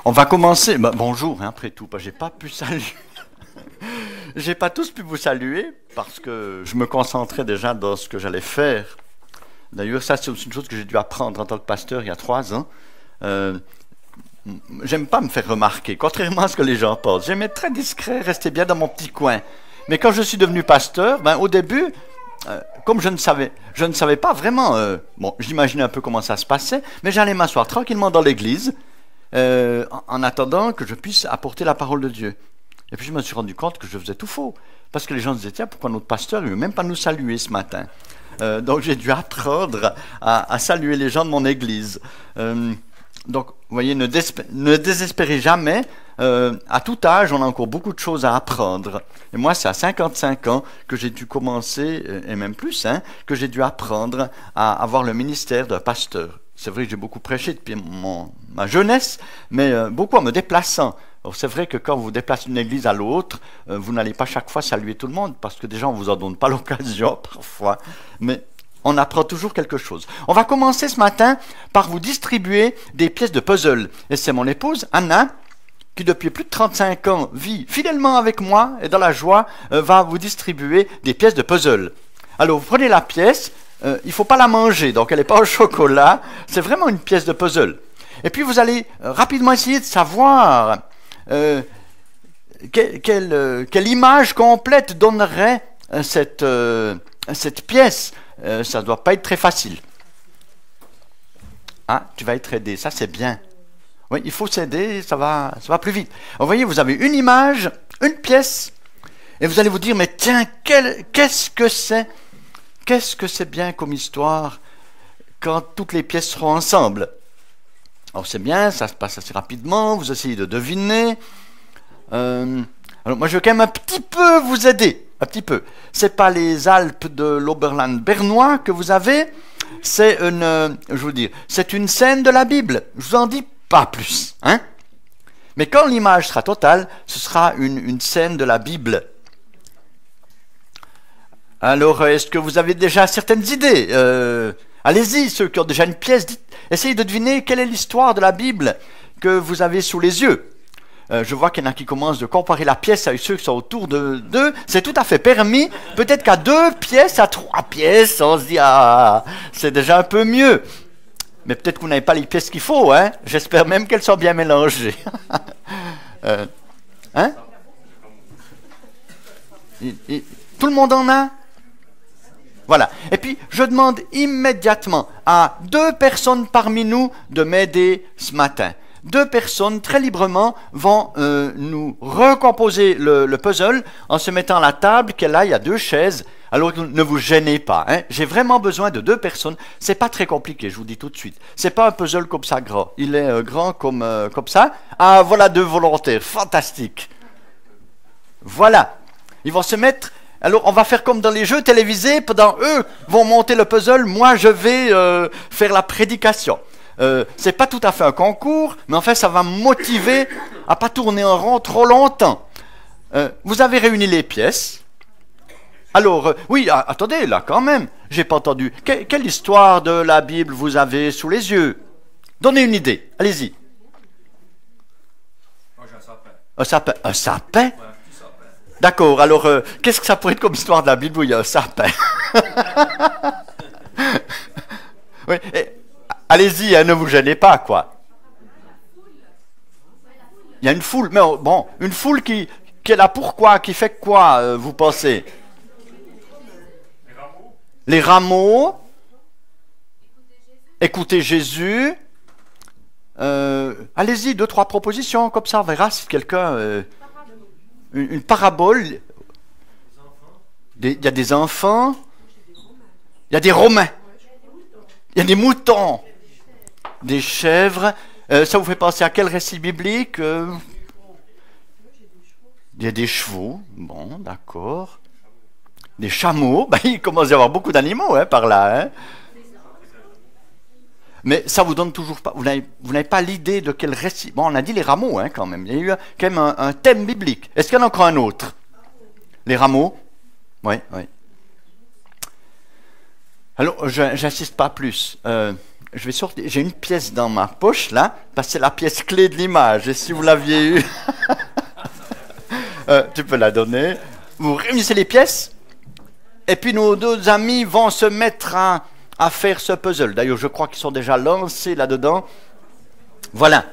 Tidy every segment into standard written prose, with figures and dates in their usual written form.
On va commencer. Bah, bonjour, hein, après tout. J'ai pas pu saluer. J'ai pas tous pu vous saluer parce que je me concentrais déjà dans ce que j'allais faire. D'ailleurs, ça, c'est aussi une chose que j'ai dû apprendre en tant que pasteur il y a 3 ans. J'aime pas me faire remarquer, contrairement à ce que les gens pensent. J'aimais être très discret, rester bien dans mon petit coin. Mais quand je suis devenu pasteur, au début, comme je ne savais pas vraiment, bon, j'imaginais un peu comment ça se passait, mais j'allais m'asseoir tranquillement dans l'église, en attendant que je puisse apporter la parole de Dieu. Et puis je me suis rendu compte que je faisais tout faux, parce que les gens disaient, tiens, pourquoi notre pasteur ne veut même pas nous saluer ce matin? Donc j'ai dû apprendre à saluer les gens de mon église. Donc, vous voyez, ne désespérez jamais. À tout âge, on a encore beaucoup de choses à apprendre. Et moi, c'est à 55 ans que j'ai dû commencer, et même plus, que j'ai dû apprendre à avoir le ministère de pasteur. C'est vrai que j'ai beaucoup prêché depuis ma jeunesse, mais beaucoup en me déplaçant. Alors, c'est vrai que quand vous vous déplacez d'une église à l'autre, vous n'allez pas chaque fois saluer tout le monde, parce que déjà, on ne vous en donne pas l'occasion parfois. Mais on apprend toujours quelque chose. On va commencer ce matin par vous distribuer des pièces de puzzle. Et c'est mon épouse, Anna, qui depuis plus de 35 ans vit fidèlement avec moi et dans la joie, va vous distribuer des pièces de puzzle. Alors, vous prenez la pièce, il ne faut pas la manger, donc elle n'est pas au chocolat, c'est vraiment une pièce de puzzle. Et puis, vous allez rapidement essayer de savoir quelle image complète donnerait cette pièce. Ça ne doit pas être très facile. Ah, tu vas être aidé, ça c'est bien. Oui, il faut s'aider, ça va plus vite. Vous voyez, vous avez une image, une pièce, et vous allez vous dire, mais tiens, qu'est-ce que c'est? Qu'est-ce que c'est bien comme histoire quand toutes les pièces seront ensemble? Alors c'est bien, ça se passe assez rapidement, vous essayez de deviner. Alors moi je vais quand même un petit peu vous aider. Un petit peu. C'est pas les Alpes de l'Oberland bernois que vous avez, c'est une scène de la Bible. Je vous en dis pas plus, hein. Mais quand l'image sera totale, ce sera une scène de la Bible. Alors, est-ce que vous avez déjà certaines idées? Allez-y, ceux qui ont déjà une pièce, essayez de deviner quelle est l'histoire de la Bible que vous avez sous les yeux. Je vois qu'il y en a qui commencent de comparer la pièce avec ceux qui sont autour d'eux. C'est tout à fait permis. Peut-être qu'à 2 pièces, à 3 pièces, on se dit, ah, c'est déjà un peu mieux. Mais peut-être que vous n'avez pas les pièces qu'il faut, hein. J'espère même qu'elles sont bien mélangées. Hein? Tout le monde en a? Voilà. Et puis, je demande immédiatement à 2 personnes parmi nous de m'aider ce matin. 2 personnes, très librement, vont nous recomposer le puzzle en se mettant à la table, qu'elle a, il y a 2 chaises. Alors, ne vous gênez pas. Hein. J'ai vraiment besoin de 2 personnes. C'est pas très compliqué, je vous dis tout de suite. C'est pas un puzzle comme ça grand. Il est grand comme ça. Ah, voilà 2 volontaires. Fantastique. Voilà. Ils vont se mettre... Alors, on va faire comme dans les jeux télévisés. Pendant eux vont monter le puzzle, moi, je vais faire la prédication. C'est pas tout à fait un concours, mais en fait, ça va me motiver à pas tourner en rond trop longtemps. Vous avez réuni les pièces. Alors, oui, attendez, là, quand même, j'ai pas entendu. Quelle histoire de la Bible vous avez sous les yeux? Donnez une idée, allez-y. Moi, j'ai un sapin. Un sapin? Un sapin? Ouais, un petit sapin. D'accord, alors, qu'est-ce que ça pourrait être comme histoire de la Bible où il y a un sapin? Oui, allez-y, hein, ne vous gênez pas, quoi. Il y a une foule, mais bon, une foule qui est là pourquoi, qui fait quoi, vous pensez? Les rameaux. Les rameaux. Écoutez Jésus. Allez-y, 2, 3 propositions, comme ça, on verra si quelqu'un... une parabole. Il y a des enfants. Il y a des Romains. Il y a des moutons. Des chèvres. Ça vous fait penser à quel récit biblique? Il y a des chevaux. Bon, d'accord. Des chameaux. Il commence à y avoir beaucoup d'animaux par là. Hein. Mais ça vous donne toujours pas... Vous n'avez pas l'idée de quel récit... Bon, on a dit les rameaux quand même. Il y a eu quand même un thème biblique. Est-ce qu'il y en a encore un autre? Les rameaux? Oui, oui. Alors, j'insiste pas plus. je vais sortir. J'ai une pièce dans ma poche là, parce que c'est la pièce clé de l'image. Et si vous l'aviez eue, tu peux la donner. Vous réunissez les pièces, et puis nos deux amis vont se mettre à faire ce puzzle. D'ailleurs, je crois qu'ils sont déjà lancés là-dedans. Voilà.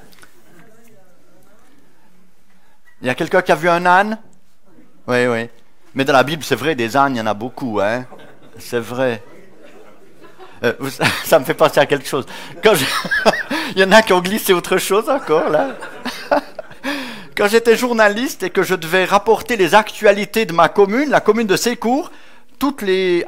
Il y a quelqu'un qui a vu un âne? Oui, oui. Mais dans la Bible, c'est vrai, des ânes, il y en a beaucoup, hein. C'est vrai. Ça me fait penser à quelque chose. Il y en a qui ont glissé autre chose encore, là. Quand j'étais journaliste et que je devais rapporter les actualités de ma commune, la commune de Sécourt,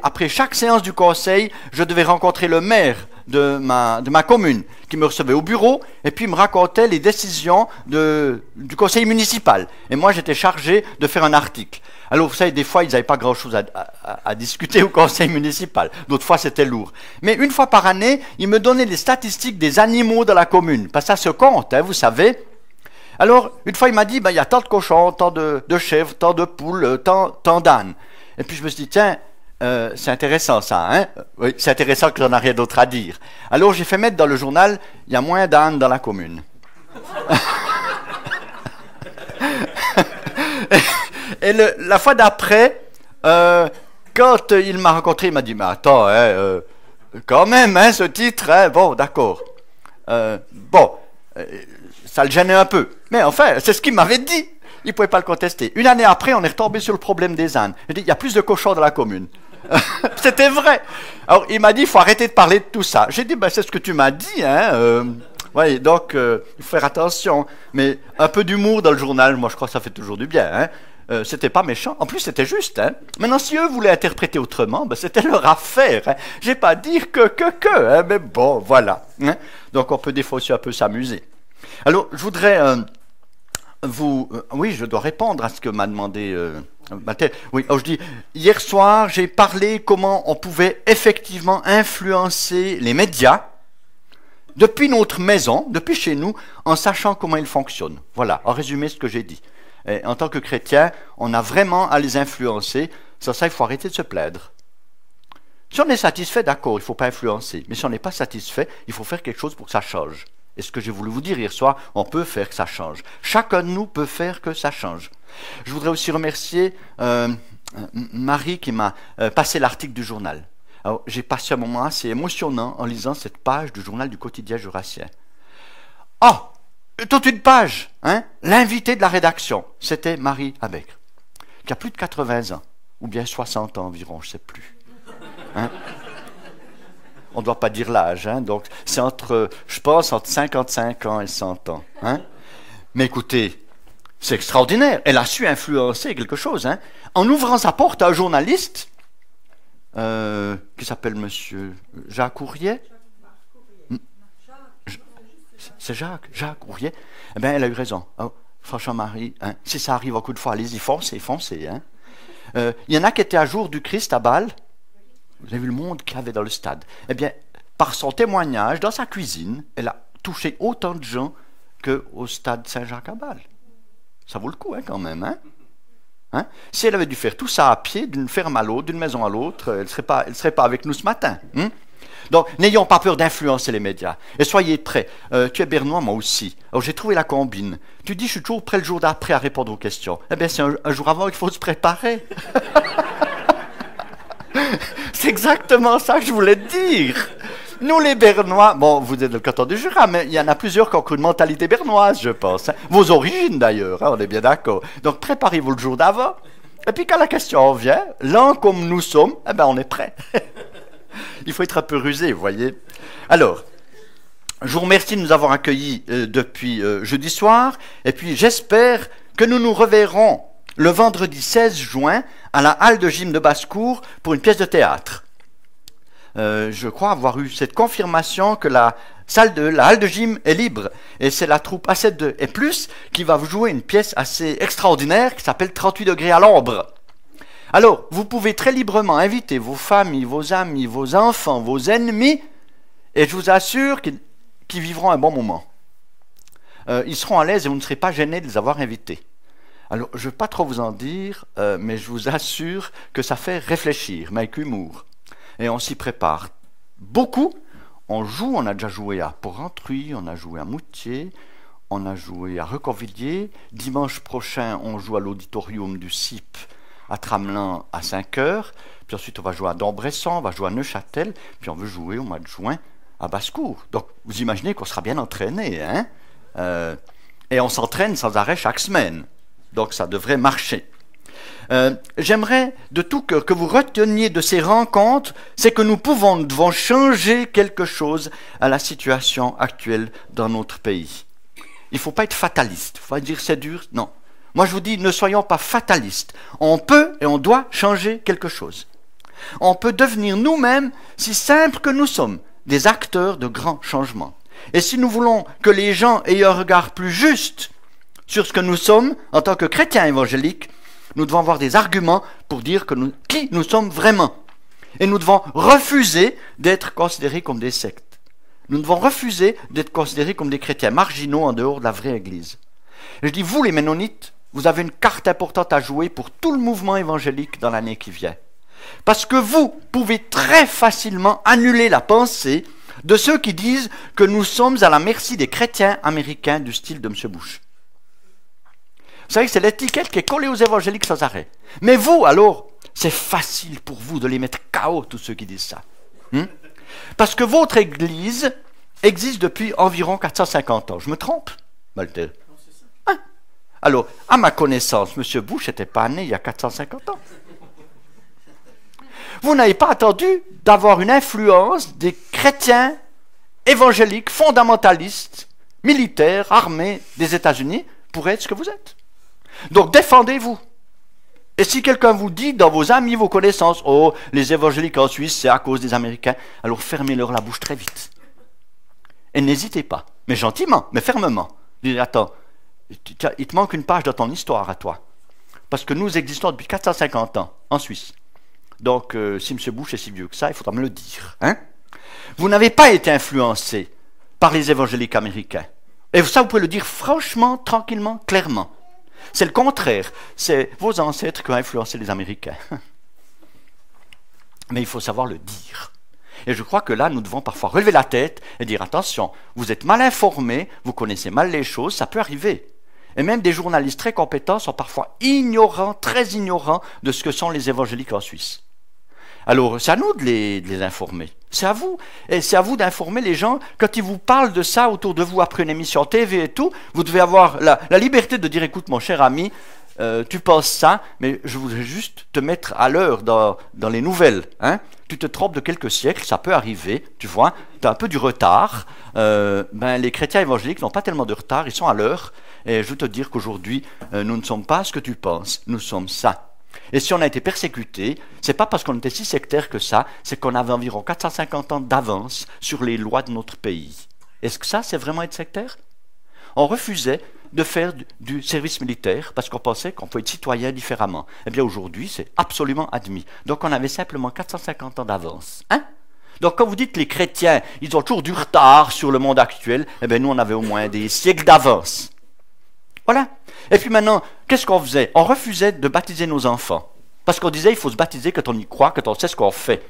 après chaque séance du conseil, je devais rencontrer le maire de ma commune, qui me recevait au bureau, et puis me racontait les décisions du conseil municipal. Et moi, j'étais chargé de faire un article. Alors, vous savez, des fois, ils n'avaient pas grand-chose à discuter au conseil municipal. D'autres fois, c'était lourd. Mais une fois par année, ils me donnaient les statistiques des animaux de la commune. Parce que ça se compte, hein, vous savez. Alors, une fois, il m'a dit, il y a tant de cochons, tant de chèvres, tant de poules, tant d'ânes. Et puis, je me suis dit, tiens, c'est intéressant ça, hein? Oui, c'est intéressant que j'en ai rien d'autre à dire. Alors, j'ai fait mettre dans le journal, il y a moins d'ânes dans la commune. Et la fois d'après, quand il m'a rencontré, il m'a dit, mais attends, hein, quand même, hein, ce titre, hein, bon, d'accord. Ça le gênait un peu. Mais enfin, c'est ce qu'il m'avait dit. Il ne pouvait pas le contester. Une année après, on est retombé sur le problème des ânes. Il dit, il y a plus de cochons dans la commune. C'était vrai. Alors, il m'a dit, il faut arrêter de parler de tout ça. J'ai dit, c'est ce que tu m'as dit, hein. Ouais, donc, il faut faire attention. Mais un peu d'humour dans le journal, moi, je crois que ça fait toujours du bien, hein. C'était pas méchant. En plus, c'était juste, hein. Maintenant, si eux voulaient interpréter autrement, c'était leur affaire, hein. J'ai pas à dire hein, mais bon, voilà, hein. Donc, on peut des fois aussi un peu s'amuser. Alors, je voudrais oui, je dois répondre à ce que m'a demandé Mathilde. Oui, alors je dis, hier soir, j'ai parlé comment on pouvait effectivement influencer les médias depuis notre maison, depuis chez nous, en sachant comment ils fonctionnent. Voilà, en résumé ce que j'ai dit. Et en tant que chrétien, on a vraiment à les influencer. Sans ça, il faut arrêter de se plaindre. Si on est satisfait, d'accord, il ne faut pas influencer. Mais si on n'est pas satisfait, il faut faire quelque chose pour que ça change. Et ce que j'ai voulu vous dire hier soir, on peut faire que ça change. Chacun de nous peut faire que ça change. Je voudrais aussi remercier Marie qui m'a passé l'article du journal. Alors, j'ai passé un moment assez émotionnant en lisant cette page du journal du quotidien jurassien. Oh, toute une page, hein? L'invité de la rédaction, c'était Marie Abegre, qui a plus de 80 ans, ou bien 60 ans environ, je ne sais plus. Hein? On ne doit pas dire l'âge, hein? Donc c'est je pense, entre 55 ans et 100 ans. Hein? Mais écoutez, c'est extraordinaire. Elle a su influencer quelque chose, hein? En ouvrant sa porte à un journaliste qui s'appelle Monsieur Jacques Courrier. C'est Jacques Courrier. Eh bien, elle a eu raison. Oh, franchement, Marie, hein? Si ça arrive un coup de fois, allez-y, foncez. Hein? Il y en a qui étaient à jour du Christ à Bâle. Vous avez vu le monde qu'il y avait dans le stade. Eh bien, par son témoignage, dans sa cuisine, elle a touché autant de gens qu'au stade Saint-Jacques à Bâle. Ça vaut le coup, hein, quand même. Hein? Si elle avait dû faire tout ça à pied, d'une ferme à l'autre, d'une maison à l'autre, elle ne serait pas avec nous ce matin. Hein? Donc, n'ayons pas peur d'influencer les médias. Et soyez prêts. Tu es bernois, moi aussi. Alors, j'ai trouvé la combine. Tu dis, je suis toujours prêt le jour d'après à répondre aux questions. Eh bien, c'est un jour avant qu'il faut se préparer. C'est exactement ça que je voulais dire. Nous, les Bernois, bon, vous êtes dans le canton du Jura, mais il y en a plusieurs qui ont une mentalité bernoise, je pense. Hein. Vos origines, d'ailleurs, hein, on est bien d'accord. Donc, préparez-vous le jour d'avant. Et puis, quand la question vient, lent comme nous sommes, eh ben, on est prêt. Il faut être un peu rusé, vous voyez. Alors, je vous remercie de nous avoir accueillis depuis jeudi soir. Et puis, j'espère que nous nous reverrons le vendredi 16 juin à la halle de gym de Basse-Cour pour une pièce de théâtre. Je crois avoir eu cette confirmation que la halle de gym est libre. Et c'est la troupe A72 et plus qui va vous jouer une pièce assez extraordinaire qui s'appelle 38 degrés à l'ombre. Alors, vous pouvez très librement inviter vos familles, vos amis, vos enfants, vos ennemis, et je vous assure qu'ils vivront un bon moment. Ils seront à l'aise et vous ne serez pas gênés de les avoir invités. Alors, je ne vais pas trop vous en dire, mais je vous assure que ça fait réfléchir, mais avec humour. Et on s'y prépare beaucoup. on joue, on a déjà joué à Porrentruy, on a joué à Moutier, on a joué à Recovilliers. Dimanche prochain, on joue à l'auditorium du CIP à Tramelin à 5 heures. Puis ensuite, on va jouer à Dambresson, on va jouer à Neuchâtel. Puis on veut jouer au mois de juin à Basse-Cour. Donc, vous imaginez qu'on sera bien entraîné, hein? Et on s'entraîne sans arrêt chaque semaine. Donc, ça devrait marcher. J'aimerais de tout cœur que vous reteniez de ces rencontres, c'est que nous devons changer quelque chose à la situation actuelle dans notre pays. Il ne faut pas être fataliste. Il ne faut pas dire c'est dur. Non. Moi, je vous dis, ne soyons pas fatalistes. On peut et on doit changer quelque chose. On peut devenir nous-mêmes, si simples que nous sommes, des acteurs de grands changements. Et si nous voulons que les gens aient un regard plus juste sur ce que nous sommes en tant que chrétiens évangéliques, nous devons avoir des arguments pour dire qui nous sommes vraiment. Et nous devons refuser d'être considérés comme des sectes. Nous devons refuser d'être considérés comme des chrétiens marginaux en dehors de la vraie Église. Et je dis, vous les Ménonites, vous avez une carte importante à jouer pour tout le mouvement évangélique dans l'année qui vient. Parce que vous pouvez très facilement annuler la pensée de ceux qui disent que nous sommes à la merci des chrétiens américains du style de M. Bush. Vous savez que c'est l'étiquette qui est collée aux évangéliques sans arrêt. Mais vous, alors, c'est facile pour vous de les mettre KO, tous ceux qui disent ça. Parce que votre Église existe depuis environ 450 ans. Je me trompe, Maltel? Hein? Alors, à ma connaissance, M. Bush n'était pas né il y a 450 ans. Vous n'avez pas attendu d'avoir une influence des chrétiens évangéliques, fondamentalistes, militaires, armés des États-Unis pour être ce que vous êtes. Donc, défendez-vous. Et si quelqu'un vous dit dans vos amis, vos connaissances, « Oh, les évangéliques en Suisse, c'est à cause des Américains », alors fermez-leur la bouche très vite. Et n'hésitez pas, mais gentiment, mais fermement. Dites, attends, il te manque une page dans ton histoire à toi. Parce que nous existons depuis 450 ans en Suisse. Donc, si M. Bush est si vieux que ça, il faudra me le dire. Hein? Vous n'avez pas été influencé par les évangéliques américains. Et ça, vous pouvez le dire franchement, tranquillement, clairement. C'est le contraire. C'est vos ancêtres qui ont influencé les Américains. Mais il faut savoir le dire. Et je crois que là, nous devons parfois relever la tête et dire, attention, vous êtes mal informés, vous connaissez mal les choses, ça peut arriver. Et même des journalistes très compétents sont parfois ignorants, très ignorants de ce que sont les évangéliques en Suisse. Alors, c'est à nous de les informer. C'est à vous. Et c'est à vous d'informer les gens. Quand ils vous parlent de ça autour de vous après une émission TV et tout, vous devez avoir la liberté de dire, écoute, mon cher ami, tu penses ça, mais je voudrais juste te mettre à l'heure dans les nouvelles. Hein? Tu te trompes de quelques siècles, ça peut arriver, tu vois, tu as un peu du retard. Les chrétiens évangéliques n'ont pas tellement de retard, ils sont à l'heure. Et je veux te dire qu'aujourd'hui, nous ne sommes pas ce que tu penses, nous sommes ça. Et si on a été persécuté, c'est pas parce qu'on était si sectaire que ça, c'est qu'on avait environ 450 ans d'avance sur les lois de notre pays. Est-ce que ça, c'est vraiment être sectaire? On refusait de faire du service militaire parce qu'on pensait qu'on pouvait être citoyen différemment. Eh bien aujourd'hui, c'est absolument admis. Donc on avait simplement 450 ans d'avance. Hein? Donc quand vous dites que les chrétiens, ils ont toujours du retard sur le monde actuel, eh bien nous on avait au moins des siècles d'avance. Voilà. Et puis maintenant, qu'est-ce qu'on faisait? On refusait de baptiser nos enfants. Parce qu'on disait, il faut se baptiser quand on y croit, quand on sait ce qu'on fait.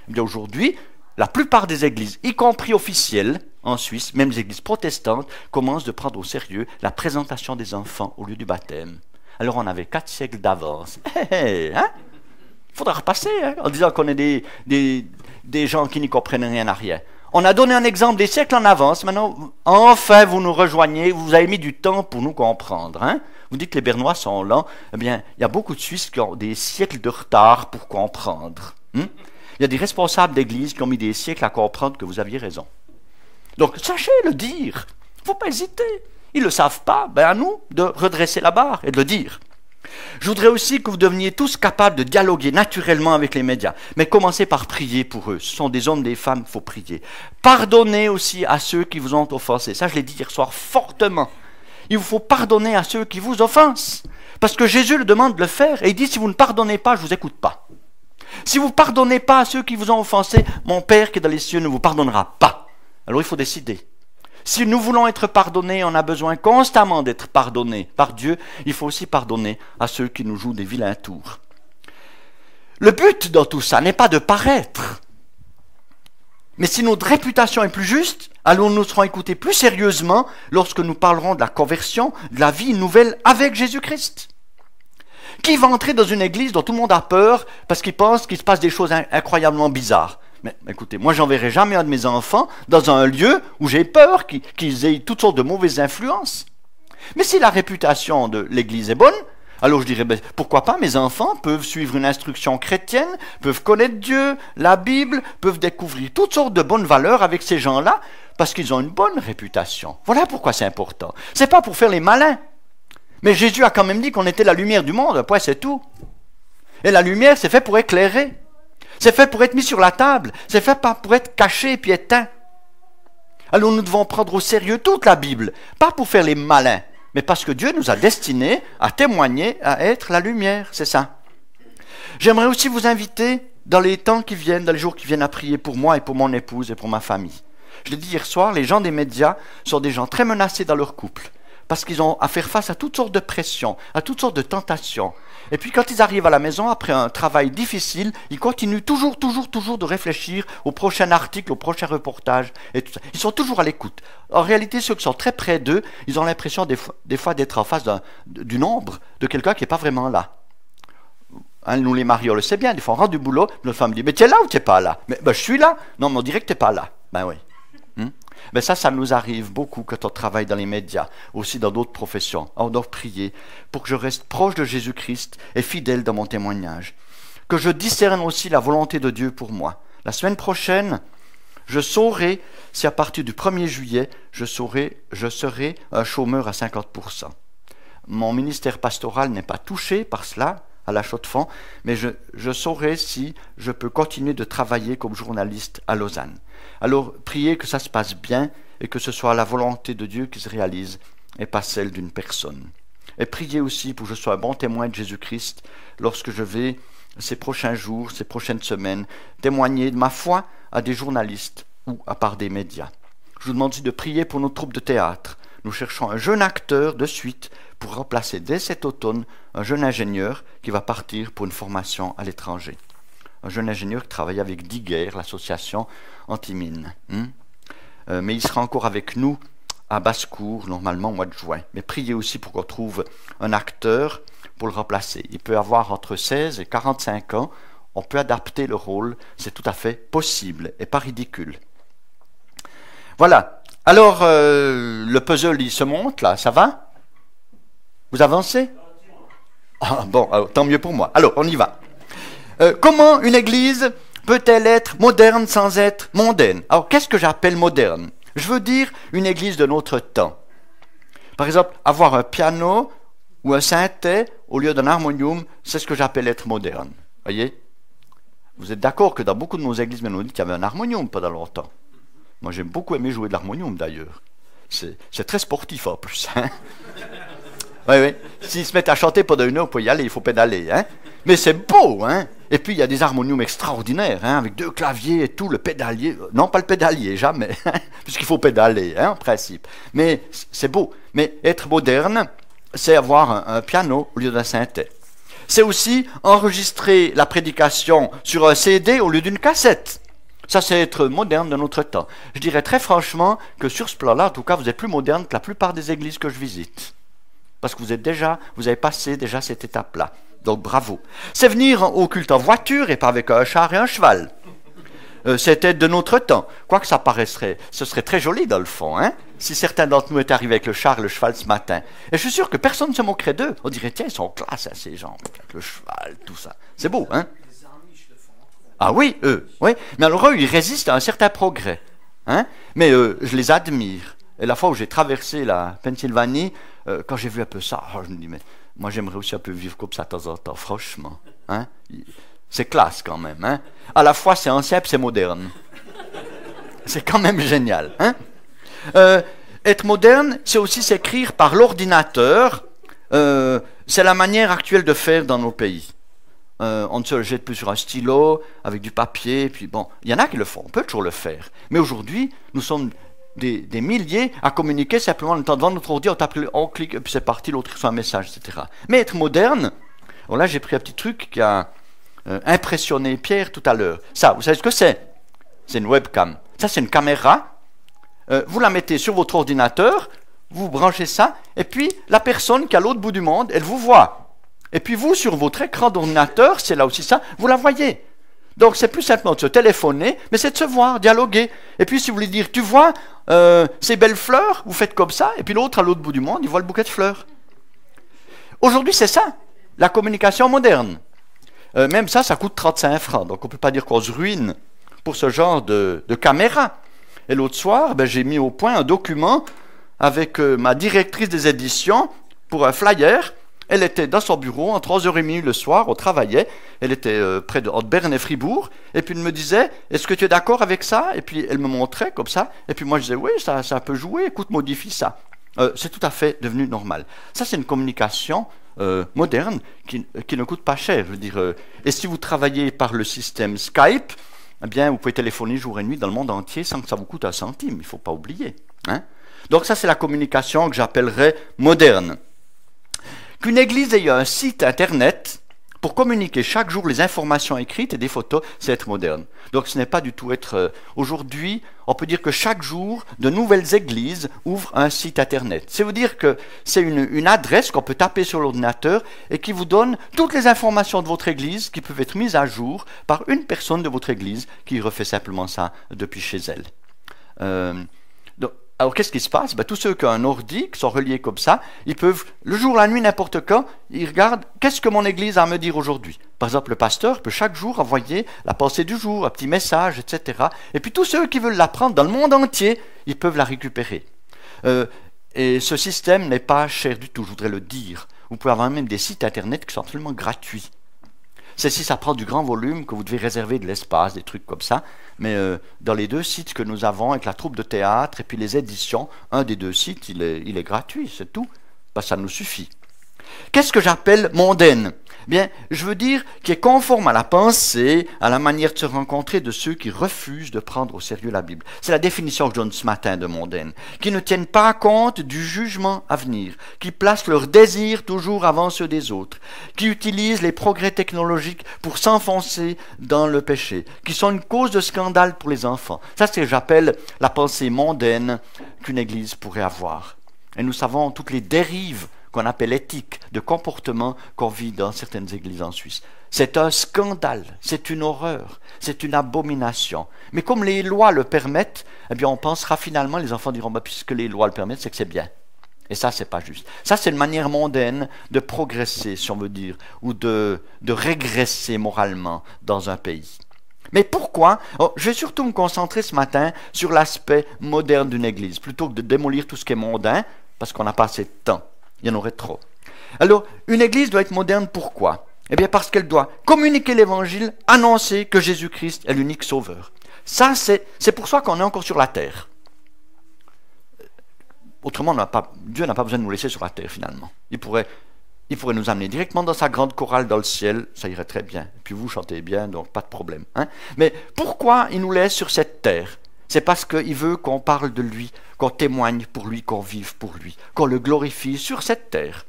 Eh bien aujourd'hui, la plupart des églises, y compris officielles, en Suisse, même les églises protestantes, commencent de prendre au sérieux la présentation des enfants au lieu du baptême. Alors on avait 4 siècles d'avance. Hein? Il faudra repasser, hein, en disant qu'on est des gens qui n'y comprennent rien à rien. On a donné un exemple des siècles en avance. Maintenant, enfin, vous nous rejoignez. Vous avez mis du temps pour nous comprendre. Hein? Vous dites que les Bernois sont lents. Eh bien, il y a beaucoup de Suisses qui ont des siècles de retard pour comprendre. Il y a des responsables d'église qui ont mis des siècles à comprendre que vous aviez raison. Donc, sachez le dire. Il ne faut pas hésiter. Ils ne le savent pas. Ben, à nous de redresser la barre et de le dire. Je voudrais aussi que vous deveniez tous capables de dialoguer naturellement avec les médias. Mais commencez par prier pour eux. Ce sont des hommes, des femmes, il faut prier. Pardonnez aussi à ceux qui vous ont offensé. Ça, je l'ai dit hier soir fortement. Il vous faut pardonner à ceux qui vous offensent. Parce que Jésus le demande de le faire. Et il dit, si vous ne pardonnez pas, je ne vous écoute pas. Si vous ne pardonnez pas à ceux qui vous ont offensé, mon Père qui est dans les cieux ne vous pardonnera pas. Alors il faut décider. Si nous voulons être pardonnés, on a besoin constamment d'être pardonnés par Dieu. Il faut aussi pardonner à ceux qui nous jouent des vilains tours. Le but dans tout ça n'est pas de paraître. Mais si notre réputation est plus juste, alors nous serons écoutés plus sérieusement lorsque nous parlerons de la conversion, de la vie nouvelle avec Jésus-Christ. Qui va entrer dans une église dont tout le monde a peur parce qu'il pense qu'il se passe des choses incroyablement bizarres? Mais écoutez, moi j'enverrai jamais un de mes enfants dans un lieu où j'ai peur qu'ils aient toutes sortes de mauvaises influences. Mais si la réputation de l'église est bonne, alors je dirais, pourquoi pas, mes enfants peuvent suivre une instruction chrétienne, peuvent connaître Dieu, la Bible, peuvent découvrir toutes sortes de bonnes valeurs avec ces gens-là, parce qu'ils ont une bonne réputation. Voilà pourquoi c'est important. C'est pas pour faire les malins. Mais Jésus a quand même dit qu'on était la lumière du monde, point c'est tout. Et la lumière, c'est fait pour éclairer. C'est fait pour être mis sur la table. C'est fait pas pour être caché et puis éteint. Alors nous devons prendre au sérieux toute la Bible, pas pour faire les malins, mais parce que Dieu nous a destinés à témoigner, à être la lumière, c'est ça. J'aimerais aussi vous inviter, dans les temps qui viennent, dans les jours qui viennent, à prier pour moi et pour mon épouse et pour ma famille. Je l'ai dit hier soir, les gens des médias sont des gens très menacés dans leur couple, parce qu'ils ont à faire face à toutes sortes de pressions, à toutes sortes de tentations. Et puis quand ils arrivent à la maison, après un travail difficile, ils continuent toujours de réfléchir au prochain article, au prochain reportage, et tout ça. Ils sont toujours à l'écoute. En réalité, ceux qui sont très près d'eux, ils ont l'impression des fois d'être en face d'une ombre, de quelqu'un qui n'est pas vraiment là. Hein, nous les mariés, on le sait bien, des fois on rentre du boulot, notre femme dit « Mais tu es là ou tu n'es pas là ?»« Mais je suis là. »« Non, mais on dirait que tu n'es pas là. » Ben oui. Mais ça nous arrive beaucoup quand on travaille dans les médias, aussi dans d'autres professions. On doit prier pour que je reste proche de Jésus-Christ et fidèle dans mon témoignage. Que je discerne aussi la volonté de Dieu pour moi. La semaine prochaine, je saurai si à partir du 1er juillet, je serai un chômeur à 50%. Mon ministère pastoral n'est pas touché par cela, à la Chaux-de-Fonds, mais je saurai si je peux continuer de travailler comme journaliste à Lausanne. Alors, priez que ça se passe bien et que ce soit la volonté de Dieu qui se réalise et pas celle d'une personne. Et priez aussi pour que je sois un bon témoin de Jésus-Christ lorsque je vais, ces prochains jours, ces prochaines semaines, témoigner de ma foi à des journalistes ou à part des médias. Je vous demande aussi de prier pour nos troupes de théâtre. Nous cherchons un jeune acteur de suite pour remplacer dès cet automne un jeune ingénieur qui va partir pour une formation à l'étranger. Un jeune ingénieur qui travaille avec Diguer, l'association anti-mine. Mais il sera encore avec nous à Basse-Cour, normalement au mois de juin. Mais priez aussi pour qu'on trouve un acteur pour le remplacer. Il peut avoir entre 16 et 45 ans. On peut adapter le rôle. C'est tout à fait possible et pas ridicule. Voilà. Alors, le puzzle, il se monte, là. Ça va? Vous avancez? Ah, bon, alors, tant mieux pour moi. Alors, on y va. Comment une église peut-elle être moderne sans être mondaine? Alors, qu'est-ce que j'appelle moderne? Je veux dire une église de notre temps. Par exemple, avoir un piano ou un synthé au lieu d'un harmonium, c'est ce que j'appelle être moderne. Voyez? Vous êtes d'accord que dans beaucoup de nos églises mennonites, il y avait un harmonium pendant longtemps. Moi, j'ai beaucoup aimé jouer de l'harmonium, d'ailleurs. C'est très sportif, en plus. Hein? Oui. S'ils se mettent à chanter pendant une heure, vous pouvez y aller, il faut pédaler. Hein? Mais c'est beau, hein? Et puis, il y a des harmoniums extraordinaires, hein, avec 2 claviers et tout, le pédalier. Non, pas le pédalier, jamais, hein, puisqu'il faut pédaler, hein, en principe. Mais c'est beau. Mais être moderne, c'est avoir un piano au lieu d'un synthé. C'est aussi enregistrer la prédication sur un CD au lieu d'une cassette. Ça, c'est être moderne de notre temps. Je dirais très franchement que sur ce plan-là, en tout cas, vous êtes plus moderne que la plupart des églises que je visite. Parce que vous avez passé déjà cette étape-là. Donc bravo. C'est venir au culte en voiture et pas avec un char et un cheval. C'était de notre temps. Quoique ce serait très joli dans le fond, hein, si certains d'entre nous étaient arrivés avec le char et le cheval ce matin. Et je suis sûr que personne ne se moquerait d'eux. On dirait, tiens, ils sont classe, hein, ces gens, avec le cheval, tout ça. C'est beau, hein? Ah oui, eux, oui. Mais alors eux, ils résistent à un certain progrès. Hein? Mais je les admire. Et la fois où j'ai traversé la Pennsylvanie, quand j'ai vu un peu ça, je me dis, mais moi j'aimerais aussi un peu vivre comme ça de temps en temps, franchement. Hein? C'est classe quand même. Hein? À la fois c'est ancien et c'est moderne. C'est quand même génial. Hein? Être moderne, c'est aussi s'écrire par l'ordinateur. C'est la manière actuelle de faire dans nos pays. On ne se le jette plus sur un stylo, avec du papier, puis bon, il y en a qui le font, on peut toujours le faire. Mais aujourd'hui, nous sommes des milliers à communiquer simplement en étant devant notre ordi, on clique, et puis c'est parti, l'autre reçoit un message, etc. Mais être moderne, bon là j'ai pris un petit truc qui a impressionné Pierre tout à l'heure. Ça, vous savez ce que c'est? C'est une webcam. Ça, c'est une caméra. Vous la mettez sur votre ordinateur, vous branchez ça, et puis la personne qui est à l'autre bout du monde, elle vous voit. Et puis vous, sur votre écran d'ordinateur, c'est là aussi ça, vous la voyez. Donc c'est plus simplement de se téléphoner, mais c'est de se voir, dialoguer. Et puis si vous voulez dire, tu vois, ces belles fleurs, vous faites comme ça, et puis l'autre à l'autre bout du monde, il voit le bouquet de fleurs. Aujourd'hui, c'est ça, la communication moderne. Même ça coûte 35 francs, donc on ne peut pas dire qu'on se ruine pour ce genre de caméra. Et l'autre soir, j'ai mis au point un document avec ma directrice des éditions pour un flyer. Elle était dans son bureau, en 3h30 le soir, on travaillait. Elle était près de Berne et Fribourg. Et puis elle me disait, est-ce que tu es d'accord avec ça? Et puis elle me montrait comme ça. Et puis moi je disais, oui, ça peut jouer, écoute, modifie ça. C'est tout à fait devenu normal. Ça, c'est une communication moderne qui ne coûte pas cher. Je veux dire, et si vous travaillez par le système Skype, eh bien, vous pouvez téléphoner jour et nuit dans le monde entier sans que ça vous coûte un centime. Il ne faut pas oublier. Hein? Donc ça, c'est la communication que j'appellerais moderne. Qu'une église ait un site internet pour communiquer chaque jour les informations écrites et des photos, c'est être moderne. Donc ce n'est pas du tout être... Aujourd'hui, on peut dire que chaque jour, de nouvelles églises ouvrent un site internet. C'est vous dire que c'est une adresse qu'on peut taper sur l'ordinateur et qui vous donne toutes les informations de votre église qui peuvent être mises à jour par une personne de votre église qui refait simplement ça depuis chez elle. Alors, qu'est-ce qui se passe? Tous ceux qui ont un ordi, qui sont reliés comme ça, ils peuvent, le jour, la nuit, n'importe quand, ils regardent qu'est-ce que mon église a à me dire aujourd'hui. Par exemple, le pasteur peut chaque jour envoyer la pensée du jour, un petit message, etc. Et puis tous ceux qui veulent l'apprendre dans le monde entier, ils peuvent la récupérer. Et ce système n'est pas cher du tout, je voudrais le dire. Vous pouvez avoir même des sites internet qui sont absolument gratuits. C'est si ça prend du grand volume que vous devez réserver de l'espace, des trucs comme ça. Mais dans les deux sites que nous avons avec la troupe de théâtre et puis les éditions, un des deux sites, il est gratuit, c'est tout. Ça nous suffit. Qu'est-ce que j'appelle mondaine? Bien, je veux dire qui est conforme à la pensée, à la manière de se rencontrer de ceux qui refusent de prendre au sérieux la Bible. C'est la définition que je donne ce matin de mondaine. Qui ne tiennent pas compte du jugement à venir, qui placent leurs désirs toujours avant ceux des autres, qui utilisent les progrès technologiques pour s'enfoncer dans le péché, qui sont une cause de scandale pour les enfants. Ça, c'est ce que j'appelle la pensée mondaine qu'une église pourrait avoir. Et nous savons toutes les dérives qu'on appelle éthique, de comportement qu'on vit dans certaines églises en Suisse. C'est un scandale, c'est une horreur, c'est une abomination. Mais comme les lois le permettent, eh bien on pensera finalement, les enfants diront, puisque les lois le permettent, c'est que c'est bien. Et ça, c'est pas juste. Ça, c'est une manière mondaine de progresser, si on veut dire, ou de régresser moralement dans un pays. Mais pourquoi? Je vais surtout me concentrer ce matin sur l'aspect moderne d'une église, plutôt que de démolir tout ce qui est mondain, parce qu'on n'a pas assez de temps. Il y en aurait trop. Alors, une église doit être moderne, pourquoi? Eh bien, parce qu'elle doit communiquer l'évangile, annoncer que Jésus-Christ est l'unique sauveur. Ça, c'est pour ça qu'on est encore sur la terre. Autrement, Dieu n'a pas besoin de nous laisser sur la terre, finalement. Il pourrait nous amener directement dans sa grande chorale dans le ciel, ça irait très bien. Et puis vous chantez bien, donc pas de problème. Hein? Mais pourquoi il nous laisse sur cette terre? C'est parce qu'il veut qu'on parle de lui, qu'on témoigne pour lui, qu'on vive pour lui, qu'on le glorifie sur cette terre.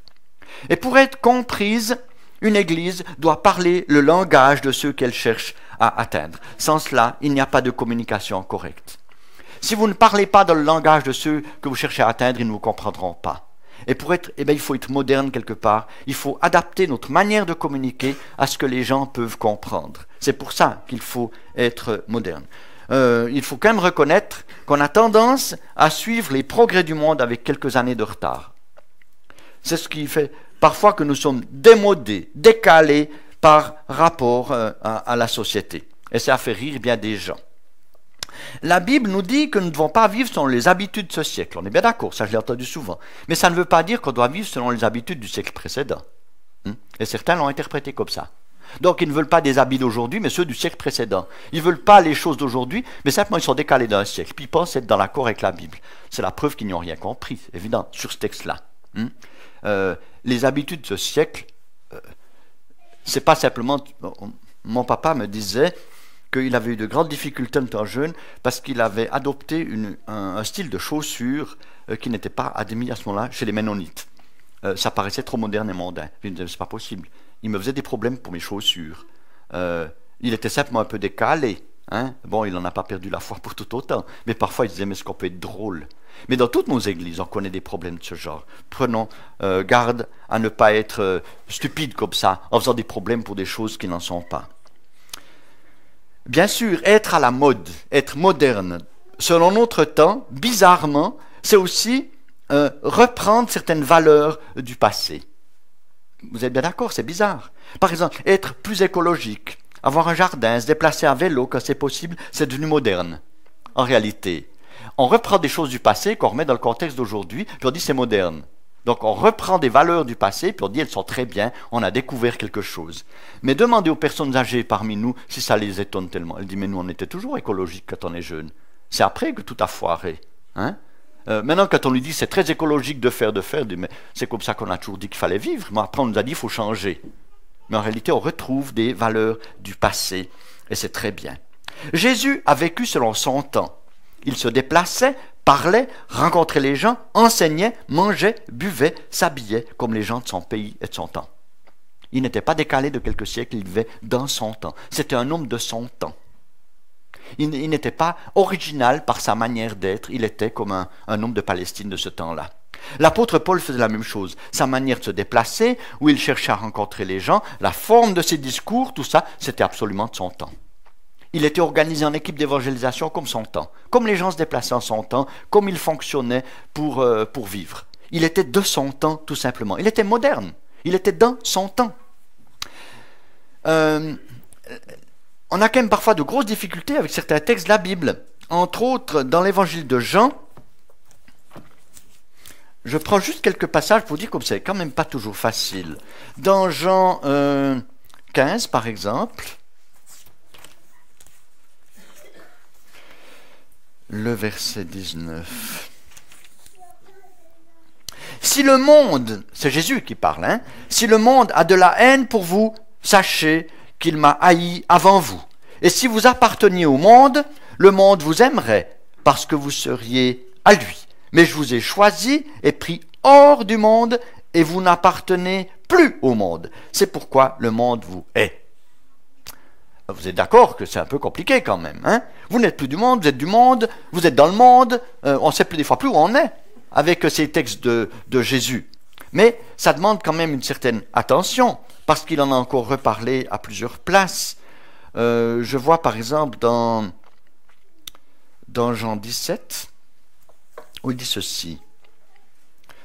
Et pour être comprise, une église doit parler le langage de ceux qu'elle cherche à atteindre. Sans cela, il n'y a pas de communication correcte. Si vous ne parlez pas dans le langage de ceux que vous cherchez à atteindre, ils ne vous comprendront pas. Et il faut être moderne quelque part. Il faut adapter notre manière de communiquer à ce que les gens peuvent comprendre. C'est pour ça qu'il faut être moderne. Il faut quand même reconnaître qu'on a tendance à suivre les progrès du monde avec quelques années de retard. C'est ce qui fait parfois que nous sommes démodés, décalés par rapport à la société. Et ça fait rire bien des gens. La Bible nous dit que nous ne devons pas vivre selon les habitudes de ce siècle. On est bien d'accord, ça je l'ai entendu souvent. Mais ça ne veut pas dire qu'on doit vivre selon les habitudes du siècle précédent. Et certains l'ont interprété comme ça. Donc ils ne veulent pas des habits d'aujourd'hui, mais ceux du siècle précédent. Ils ne veulent pas les choses d'aujourd'hui, mais simplement ils sont décalés d'un siècle. Puis ils pensent être dans l'accord avec la Bible. C'est la preuve qu'ils n'y ont rien compris, évident, sur ce texte-là. Les habitudes de ce siècle, c'est pas simplement... Mon papa me disait qu'il avait eu de grandes difficultés en étant jeune parce qu'il avait adopté un style de chaussures qui n'était pas admis à ce moment-là chez les Ménonites. Ça paraissait trop moderne et mondain. Je me disais, c'est pas possible. Il me faisait des problèmes pour mes chaussures. Il était simplement un peu décalé. Hein? Bon, il n'en a pas perdu la foi pour tout autant, mais parfois il disait, mais est-ce qu'on peut être drôle? Mais dans toutes nos églises, on connaît des problèmes de ce genre. Prenons garde à ne pas être stupide comme ça, en faisant des problèmes pour des choses qui n'en sont pas. Bien sûr, être à la mode, être moderne, selon notre temps, bizarrement, c'est aussi reprendre certaines valeurs du passé. Vous êtes bien d'accord, c'est bizarre. Par exemple, être plus écologique, avoir un jardin, se déplacer à vélo quand c'est possible, c'est devenu moderne. En réalité, on reprend des choses du passé qu'on remet dans le contexte d'aujourd'hui, puis on dit c'est moderne. Donc on reprend des valeurs du passé, puis on dit elles sont très bien, on a découvert quelque chose. Mais demandez aux personnes âgées parmi nous si ça les étonne tellement. Elles disent mais nous on était toujours écologiques quand on est jeune. C'est après que tout a foiré. Hein? Maintenant quand on lui dit c'est très écologique de faire, dit, mais c'est comme ça qu'on a toujours dit qu'il fallait vivre. Mais après on nous a dit il faut changer. Mais en réalité on retrouve des valeurs du passé, et c'est très bien. Jésus a vécu selon son temps. Il se déplaçait, parlait, rencontrait les gens, enseignait, mangeait, buvait, s'habillait comme les gens de son pays et de son temps. Il n'était pas décalé de quelques siècles, il vivait dans son temps. C'était un homme de son temps. Il n'était pas original par sa manière d'être, il était comme un homme de Palestine de ce temps-là. L'apôtre Paul faisait la même chose. Sa manière de se déplacer, où il cherchait à rencontrer les gens, la forme de ses discours, tout ça, c'était absolument de son temps. Il était organisé en équipe d'évangélisation comme son temps, comme les gens se déplaçaient en son temps, comme il fonctionnait pour vivre. Il était de son temps, tout simplement. Il était moderne, il était dans son temps. On a quand même parfois de grosses difficultés avec certains textes de la Bible. Entre autres, dans l'évangile de Jean, je prends juste quelques passages pour dire comme c'est quand même pas toujours facile. Dans Jean 15, par exemple, le verset 19. Si le monde, c'est Jésus qui parle, hein, si le monde a de la haine pour vous, sachez qu'il m'a haï avant vous. Et si vous apparteniez au monde, le monde vous aimerait parce que vous seriez à lui. Mais je vous ai choisi et pris hors du monde et vous n'appartenez plus au monde. C'est pourquoi le monde vous hait. Vous êtes d'accord que c'est un peu compliqué quand même. Hein? Vous n'êtes plus du monde, vous êtes du monde, vous êtes dans le monde, on ne sait plus des fois plus où on est avec ces textes de Jésus. Mais ça demande quand même une certaine attention, parce qu'il en a encore reparlé à plusieurs places. Je vois par exemple dans Jean 17, où il dit ceci.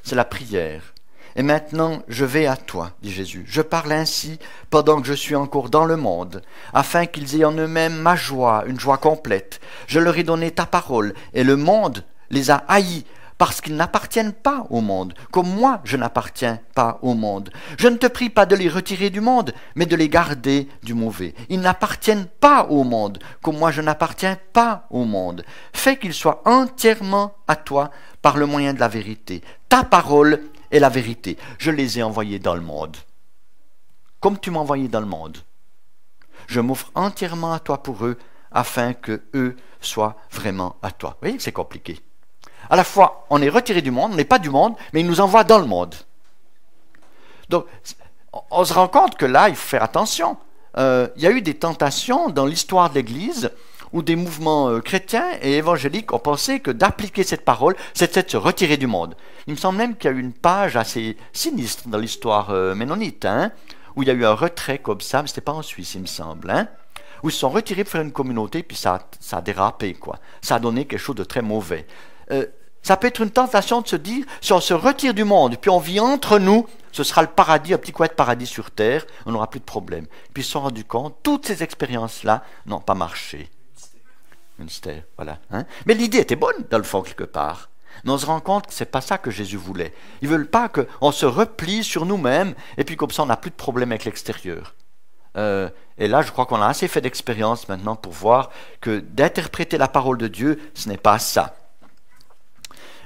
C'est la prière. Et maintenant, je vais à toi, dit Jésus. Je parle ainsi pendant que je suis encore dans le monde, afin qu'ils aient en eux-mêmes ma joie, une joie complète. Je leur ai donné ta parole, et le monde les a haïs, parce qu'ils n'appartiennent pas au monde, comme moi je n'appartiens pas au monde. Je ne te prie pas de les retirer du monde, mais de les garder du mauvais. Ils n'appartiennent pas au monde, comme moi je n'appartiens pas au monde. Fais qu'ils soient entièrement à toi par le moyen de la vérité. Ta parole est la vérité. Je les ai envoyés dans le monde, comme tu m'as envoyé dans le monde. Je m'offre entièrement à toi pour eux, afin que eux soient vraiment à toi. Vous voyez que c'est compliqué. À la fois, on est retiré du monde, on n'est pas du monde, mais il nous envoie dans le monde. Donc, on se rend compte que là, il faut faire attention. Il y a eu des tentations dans l'histoire de l'Église où des mouvements chrétiens et évangéliques ont pensé que d'appliquer cette parole, c'était de se retirer du monde. Il me semble même qu'il y a eu une page assez sinistre dans l'histoire ménonite, hein, où il y a eu un retrait comme ça, mais ce n'était pas en Suisse, il me semble, hein, où ils se sont retirés pour faire une communauté, puis ça a dérapé, quoi. Ça a donné quelque chose de très mauvais. Ça peut être une tentation de se dire, si on se retire du monde, puis on vit entre nous, ce sera le paradis, un petit coin de paradis sur terre, on n'aura plus de problème. Puis ils se sont rendus compte, toutes ces expériences-là n'ont pas marché. Münster, voilà. Hein? Mais l'idée était bonne, dans le fond, quelque part. Mais on se rend compte que ce n'est pas ça que Jésus voulait. Ils ne veulent pas qu'on se replie sur nous-mêmes, et puis comme ça, on n'a plus de problème avec l'extérieur. Et là, je crois qu'on a assez fait d'expérience maintenant pour voir que d'interpréter la parole de Dieu, ce n'est pas ça.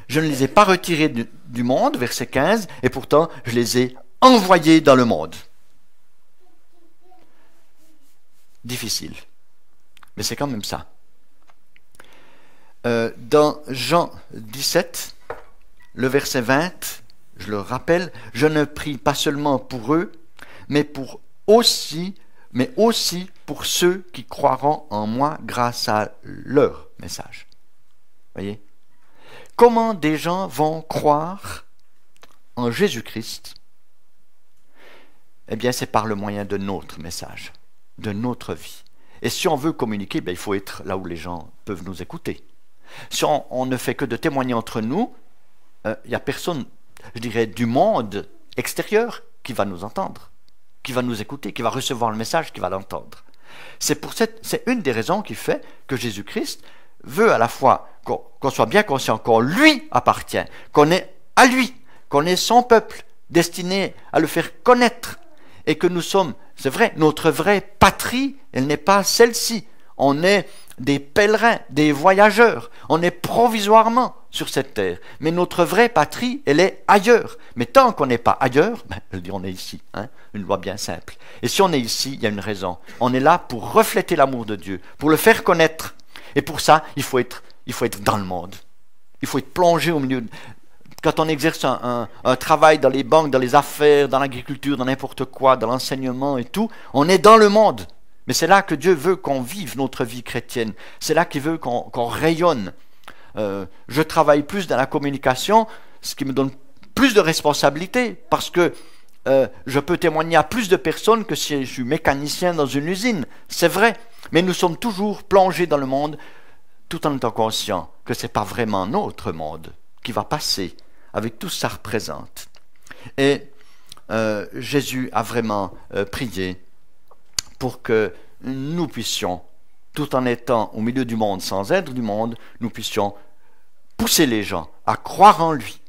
Je ne les ai pas retirés du monde, verset 15, et pourtant, je les ai envoyés dans le monde. Difficile. Mais c'est quand même ça. Dans Jean 17, le verset 20, je le rappelle, je ne prie pas seulement pour eux, mais pour aussi mais aussi pour ceux qui croiront en moi grâce à leur message. Voyez? Comment des gens vont croire en Jésus-Christ? Eh bien, c'est par le moyen de notre message, de notre vie. Et si on veut communiquer, il faut être là où les gens peuvent nous écouter. Si on ne fait que de témoigner entre nous, il n'y a personne, je dirais, du monde extérieur qui va nous entendre, qui va nous écouter, qui va recevoir le message, qui va l'entendre. C'est une des raisons qui fait que Jésus-Christ veut à la fois qu'on soit bien conscient qu'on lui appartient, qu'on est à lui, qu'on est son peuple, destiné à le faire connaître, et que nous sommes, c'est vrai, notre vraie patrie, elle n'est pas celle-ci. On est des pèlerins, des voyageurs, on est provisoirement sur cette terre, mais notre vraie patrie, elle est ailleurs. Mais tant qu'on n'est pas ailleurs, je dis on est ici, une loi bien simple. Et si on est ici, il y a une raison. On est là pour refléter l'amour de Dieu, pour le faire connaître. Et pour ça, il faut être dans le monde. Il faut être plongé au milieu. Quand on exerce un travail dans les banques, dans les affaires, dans l'agriculture, dans n'importe quoi, dans l'enseignement et tout, on est dans le monde. Mais c'est là que Dieu veut qu'on vive notre vie chrétienne. C'est là qu'il veut qu'on rayonne. Je travaille plus dans la communication, ce qui me donne plus de responsabilités, parce que je peux témoigner à plus de personnes que si je suis mécanicien dans une usine. C'est vrai, mais nous sommes toujours plongés dans le monde, tout en étant conscients que ce n'est pas vraiment notre monde qui va passer, avec tout ce que ça représente. Et Jésus a vraiment prié pour que nous puissions, tout en étant au milieu du monde, sans être du monde, nous puissions pousser les gens à croire en lui,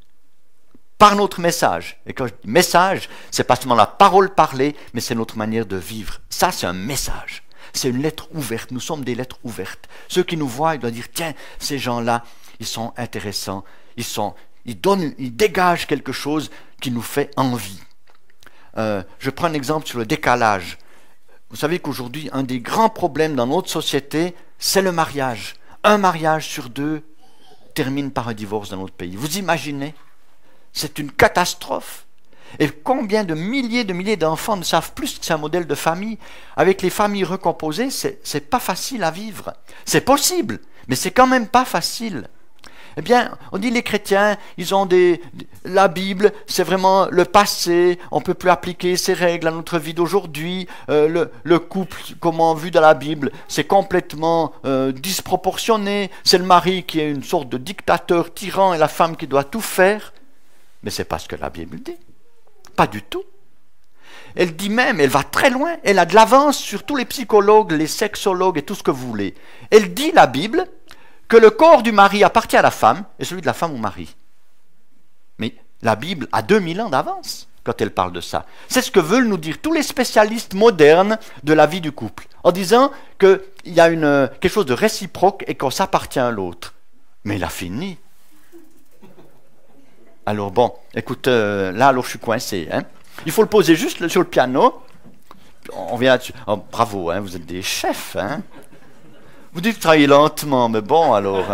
par notre message. Et quand je dis message, c'est pas seulement la parole parlée, mais c'est notre manière de vivre. Ça, c'est un message. C'est une lettre ouverte. Nous sommes des lettres ouvertes. Ceux qui nous voient, ils doivent dire, tiens, ces gens-là, ils sont intéressants, ils dégagent quelque chose qui nous fait envie. Je prends un exemple sur le décalage. Vous savez qu'aujourd'hui, un des grands problèmes dans notre société, c'est le mariage. Un mariage sur deux termine par un divorce dans notre pays. Vous imaginez? C'est une catastrophe. Et combien de milliers d'enfants ne savent plus que c'est un modèle de famille? Avec les familles recomposées, c'est pas facile à vivre. C'est possible, mais c'est quand même pas facile. Eh bien, on dit les chrétiens, ils ont la Bible, c'est vraiment le passé, on ne peut plus appliquer ces règles à notre vie d'aujourd'hui. Le couple, comment vu dans la Bible, c'est complètement disproportionné. C'est le mari qui est une sorte de dictateur, tyran, et la femme qui doit tout faire. Mais ce n'est pas ce que la Bible dit. Pas du tout. Elle dit même, elle va très loin, elle a de l'avance sur tous les psychologues, les sexologues et tout ce que vous voulez. Elle dit, la Bible, que le corps du mari appartient à la femme et celui de la femme au mari. Mais la Bible a 2000 ans d'avance quand elle parle de ça. C'est ce que veulent nous dire tous les spécialistes modernes de la vie du couple, en disant qu'il y a quelque chose de réciproque et qu'on s'appartient à l'autre. Mais il a fini. Alors bon, écoute, là alors je suis coincé. Il faut le poser juste sur le piano. On vient là-dessus. Oh, bravo, vous êtes des chefs. Vous dites travailler lentement, mais bon, alors...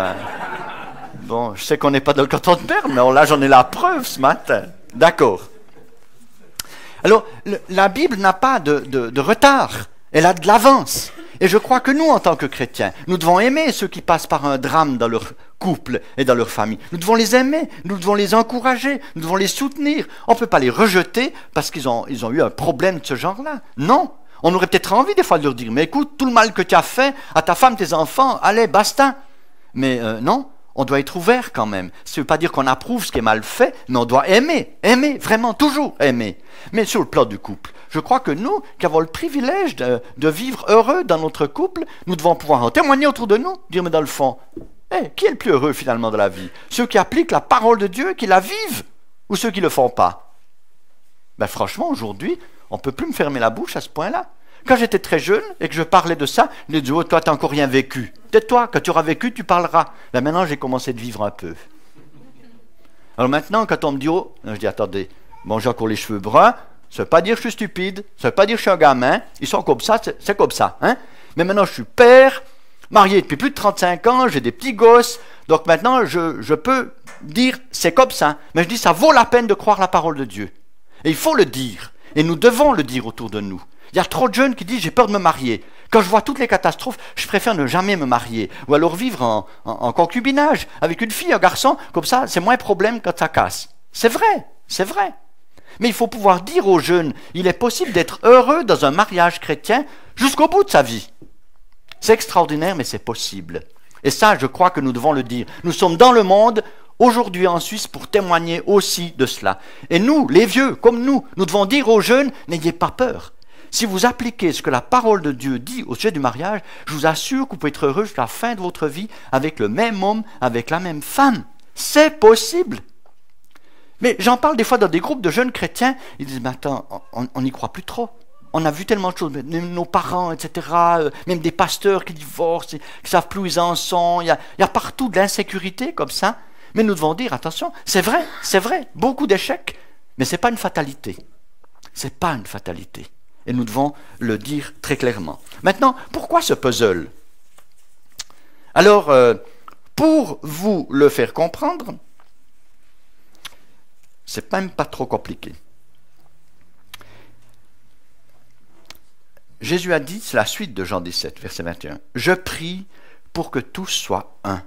Bon, je sais qu'on n'est pas dans le canton de Berne, mais là, j'en ai la preuve ce matin. D'accord. Alors, la Bible n'a pas de retard. Elle a de l'avance. Et je crois que nous, en tant que chrétiens, nous devons aimer ceux qui passent par un drame dans leur couple et dans leur famille. Nous devons les aimer, nous devons les encourager, nous devons les soutenir. On ne peut pas les rejeter parce qu'ils ont eu un problème de ce genre-là. Non. On aurait peut-être envie des fois de leur dire, mais écoute, tout le mal que tu as fait à ta femme, tes enfants, allez, basta. Mais non, on doit être ouvert quand même. Ça ne veut pas dire qu'on approuve ce qui est mal fait, mais on doit aimer, vraiment, toujours aimer. Mais sur le plan du couple, je crois que nous, qui avons le privilège de vivre heureux dans notre couple, nous devons pouvoir en témoigner autour de nous, dire, mais dans le fond, qui est le plus heureux finalement de la vie? Ceux qui appliquent la parole de Dieu, qui la vivent, ou ceux qui ne le font pas? Ben franchement, aujourd'hui, on ne peut plus me fermer la bouche à ce point-là. Quand j'étais très jeune et que je parlais de ça, je me disais, oh, toi, tu n'as encore rien vécu. Tais-toi, quand tu auras vécu, tu parleras. Là, maintenant, j'ai commencé de vivre un peu. Alors maintenant, quand on me dit, oh, je dis, attendez, bon, j'ai encore les cheveux bruns, ça ne veut pas dire que je suis stupide, ça ne veut pas dire que je suis un gamin, ils sont comme ça, c'est comme ça. Mais maintenant, je suis père, marié depuis plus de 35 ans, j'ai des petits gosses, donc maintenant, je peux dire, c'est comme ça. Mais je dis, ça vaut la peine de croire la parole de Dieu. Et il faut le dire. Et nous devons le dire autour de nous. Il y a trop de jeunes qui disent « j'ai peur de me marier ». Quand je vois toutes les catastrophes, je préfère ne jamais me marier. Ou alors vivre en concubinage avec une fille, un garçon, comme ça, c'est moins problème quand ça casse. C'est vrai, c'est vrai. Mais il faut pouvoir dire aux jeunes, il est possible d'être heureux dans un mariage chrétien jusqu'au bout de sa vie. C'est extraordinaire, mais c'est possible. Et ça, je crois que nous devons le dire. Nous sommes dans le monde, aujourd'hui en Suisse, pour témoigner aussi de cela. Et nous, les vieux, comme nous devons dire aux jeunes, n'ayez pas peur. Si vous appliquez ce que la parole de Dieu dit au sujet du mariage, je vous assure que vous pouvez être heureux jusqu'à la fin de votre vie avec le même homme, avec la même femme. C'est possible. Mais j'en parle des fois dans des groupes de jeunes chrétiens, ils disent, mais attends, on n'y croit plus trop. On a vu tellement de choses, même nos parents, etc., même des pasteurs qui divorcent, qui ne savent plus où ils en sont. Il y a partout de l'insécurité comme ça. Mais nous devons dire, attention, c'est vrai, beaucoup d'échecs, mais ce n'est pas une fatalité. Ce n'est pas une fatalité. Et nous devons le dire très clairement. Maintenant, pourquoi ce puzzle? Alors, pour vous le faire comprendre, c'est même pas trop compliqué. Jésus a dit, c'est la suite de Jean 17, verset 21, « Je prie pour que tous soient un.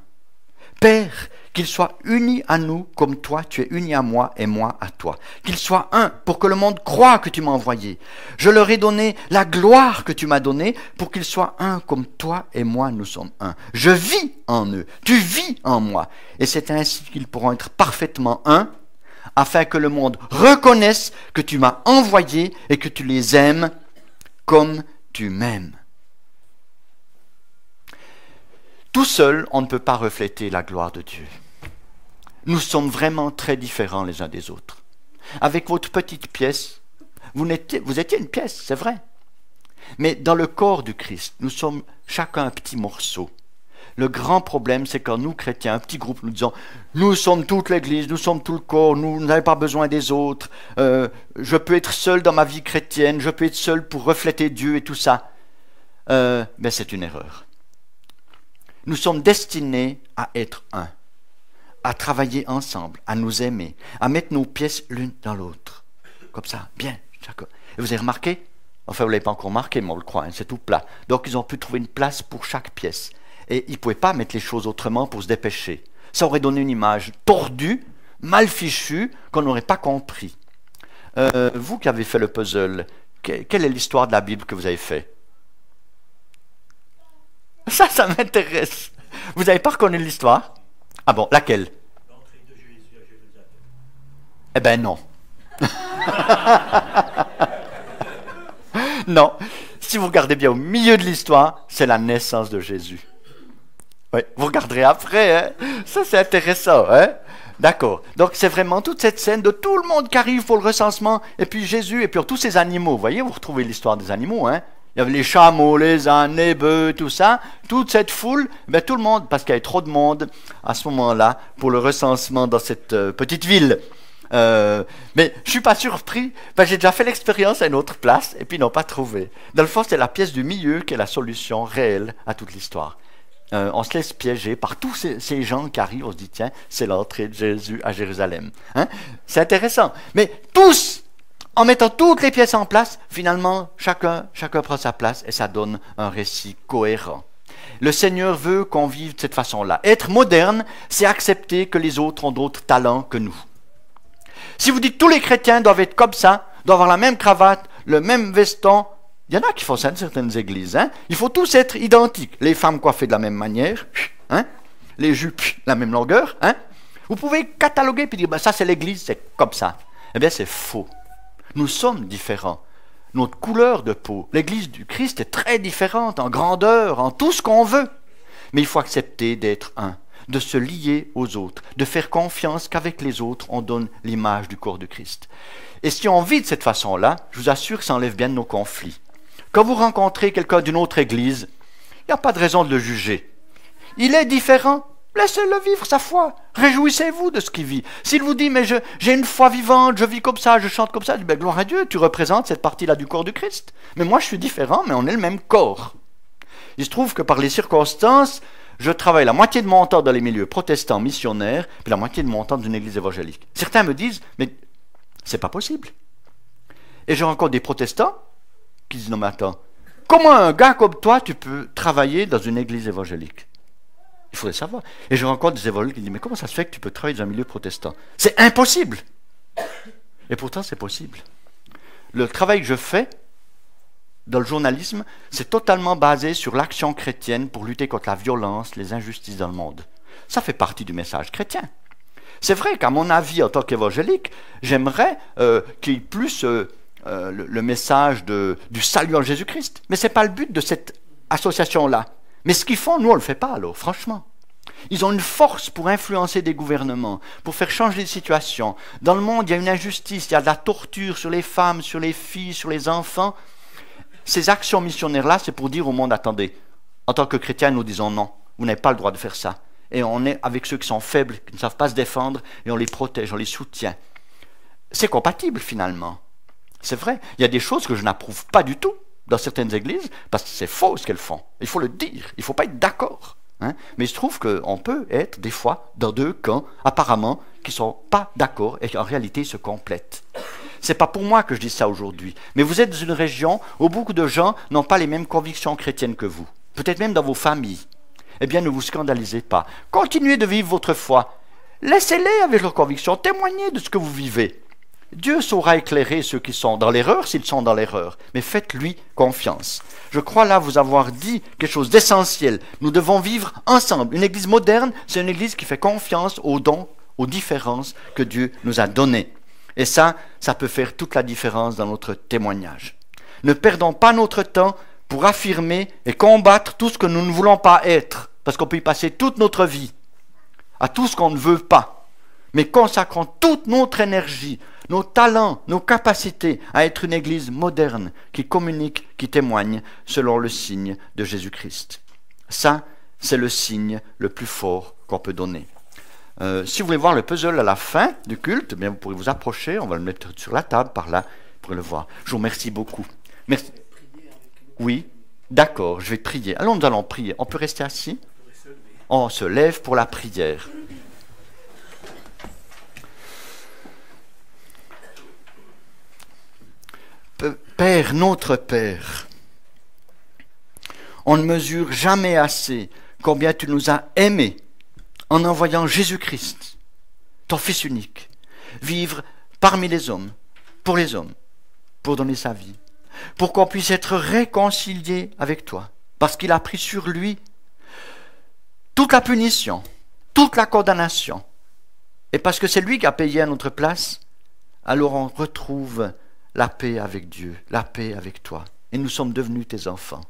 Père, qu'ils soient unis à nous comme toi, tu es uni à moi et moi à toi. Qu'ils soient un pour que le monde croie que tu m'as envoyé. Je leur ai donné la gloire que tu m'as donnée pour qu'ils soient un comme toi et moi nous sommes un. Je vis en eux, tu vis en moi. Et c'est ainsi qu'ils pourront être parfaitement un, afin que le monde reconnaisse que tu m'as envoyé et que tu les aimes comme tu m'aimes. » Tout seul, on ne peut pas refléter la gloire de Dieu. Nous sommes vraiment très différents les uns des autres. Avec votre petite pièce, vous étiez une pièce, c'est vrai. Mais dans le corps du Christ, nous sommes chacun un petit morceau. Le grand problème, c'est quand nous, chrétiens, un petit groupe, nous disons « Nous sommes toute l'Église, nous sommes tout le corps, nous n'avons pas besoin des autres. Je peux être seul dans ma vie chrétienne, je peux être seul pour refléter Dieu et tout ça. » Mais c'est une erreur. Nous sommes destinés à être un, à travailler ensemble, à nous aimer, à mettre nos pièces l'une dans l'autre. Comme ça, bien, chacun. Et vous avez remarqué? Enfin, vous ne l'avez pas encore remarqué, mais on le croit, hein, c'est tout plat. Donc, ils ont pu trouver une place pour chaque pièce. Et ils ne pouvaient pas mettre les choses autrement pour se dépêcher. Ça aurait donné une image tordue, mal fichue, qu'on n'aurait pas compris. Vous qui avez fait le puzzle, quelle est l'histoire de la Bible que vous avez fait? Ça m'intéresse. Vous n'avez pas reconnu l'histoire? Ah bon, laquelle? L'entrée de Jésus à Jérusalem. Eh ben non. Non. Si vous regardez bien au milieu de l'histoire, c'est la naissance de Jésus. Oui, vous regarderez après, hein? Ça c'est intéressant, hein? D'accord. Donc c'est vraiment toute cette scène de tout le monde qui arrive pour le recensement, et puis Jésus, et puis tous ces animaux. Vous voyez, vous retrouvez l'histoire des animaux, hein? Il y avait les chameaux, les ânes, les bœufs, tout ça. Toute cette foule, ben, tout le monde, parce qu'il y avait trop de monde à ce moment-là pour le recensement dans cette petite ville. Mais je ne suis pas surpris, parce que j'ai déjà fait l'expérience à une autre place, et puis ils n'ont pas trouvé. Dans le fond, c'est la pièce du milieu qui est la solution réelle à toute l'histoire. On se laisse piéger par tous ces gens qui arrivent, on se dit, tiens, c'est l'entrée de Jésus à Jérusalem. Hein? C'est intéressant. Mais tous, en mettant toutes les pièces en place, finalement, chacun prend sa place et ça donne un récit cohérent. Le Seigneur veut qu'on vive de cette façon-là. Être moderne, c'est accepter que les autres ont d'autres talents que nous. Si vous dites que tous les chrétiens doivent être comme ça, doivent avoir la même cravate, le même veston, il y en a qui font ça dans certaines églises. Hein? Il faut tous être identiques. Les femmes coiffées de la même manière, hein? Les jupes, la même longueur. Hein? Vous pouvez cataloguer et dire, ben, ça c'est l'église, c'est comme ça. Eh bien, c'est faux. Nous sommes différents. Notre couleur de peau, l'église du Christ est très différente en grandeur, en tout ce qu'on veut. Mais il faut accepter d'être un, de se lier aux autres, de faire confiance qu'avec les autres, on donne l'image du corps du Christ. Et si on vit de cette façon-là, je vous assure que ça enlève bien de nos conflits. Quand vous rencontrez quelqu'un d'une autre église, il n'y a pas de raison de le juger. Il est différent. Laissez-le vivre sa foi. Réjouissez-vous de ce qu'il vit. S'il vous dit, mais j'ai une foi vivante, je vis comme ça, je chante comme ça, ben, gloire à Dieu, tu représentes cette partie-là du corps du Christ. Mais moi, je suis différent, mais on est le même corps. Il se trouve que par les circonstances, je travaille la moitié de mon temps dans les milieux protestants missionnaires, puis la moitié de mon temps dans une église évangélique. Certains me disent, mais c'est pas possible. Et je rencontre des protestants qui disent, non mais attends, comment un gars comme toi, tu peux travailler dans une église évangélique? Il faudrait savoir. Et je rencontre des évangéliques qui disent, mais comment ça se fait que tu peux travailler dans un milieu protestant? C'est impossible. Et pourtant, c'est possible. Le travail que je fais dans le journalisme, c'est totalement basé sur l'action chrétienne pour lutter contre la violence, les injustices dans le monde. Ça fait partie du message chrétien. C'est vrai qu'à mon avis, en tant qu'évangélique, j'aimerais qu'il y ait plus le message du salut en Jésus-Christ. Mais ce n'est pas le but de cette association-là. Mais ce qu'ils font, nous, on ne le fait pas, alors, franchement. Ils ont une force pour influencer des gouvernements, pour faire changer les situations. Dans le monde, il y a une injustice, il y a de la torture sur les femmes, sur les filles, sur les enfants. Ces actions missionnaires-là, c'est pour dire au monde, attendez, en tant que chrétiens, nous disons non, vous n'avez pas le droit de faire ça. Et on est avec ceux qui sont faibles, qui ne savent pas se défendre, et on les protège, on les soutient. C'est compatible, finalement. C'est vrai, il y a des choses que je n'approuve pas du tout dans certaines églises, parce que c'est faux ce qu'elles font. Il faut le dire, il ne faut pas être d'accord. Hein? Mais il se trouve qu'on peut être, des fois, dans deux camps, apparemment, qui ne sont pas d'accord, et qui en réalité se complètent. Ce n'est pas pour moi que je dis ça aujourd'hui, mais vous êtes dans une région où beaucoup de gens n'ont pas les mêmes convictions chrétiennes que vous. Peut-être même dans vos familles. Eh bien, ne vous scandalisez pas. Continuez de vivre votre foi. Laissez-les avec leurs convictions. Témoignez de ce que vous vivez. Dieu saura éclairer ceux qui sont dans l'erreur s'ils sont dans l'erreur. Mais faites-lui confiance. Je crois là vous avoir dit quelque chose d'essentiel. Nous devons vivre ensemble. Une église moderne, c'est une église qui fait confiance aux dons, aux différences que Dieu nous a données. Et ça peut faire toute la différence dans notre témoignage. Ne perdons pas notre temps pour affirmer et combattre tout ce que nous ne voulons pas être, parce qu'on peut y passer toute notre vie, à tout ce qu'on ne veut pas, mais consacrons toute notre énergie, nos talents, nos capacités à être une église moderne, qui communique, qui témoigne, selon le signe de Jésus-Christ. Ça, c'est le signe le plus fort qu'on peut donner. Si vous voulez voir le puzzle à la fin du culte, bien vous pourrez vous approcher, on va le mettre sur la table par là, pour le voir. Je vous remercie beaucoup. Merci. Oui, d'accord, je vais prier. Alors nous allons prier. On peut rester assis? On se lève pour la prière. Père, notre Père, on ne mesure jamais assez combien tu nous as aimés en envoyant Jésus-Christ, ton Fils unique, vivre parmi les hommes, pour donner sa vie, pour qu'on puisse être réconciliés avec toi, parce qu'il a pris sur lui toute la punition, toute la condamnation, et parce que c'est lui qui a payé à notre place, alors on retrouve la paix avec Dieu, la paix avec toi, et nous sommes devenus tes enfants.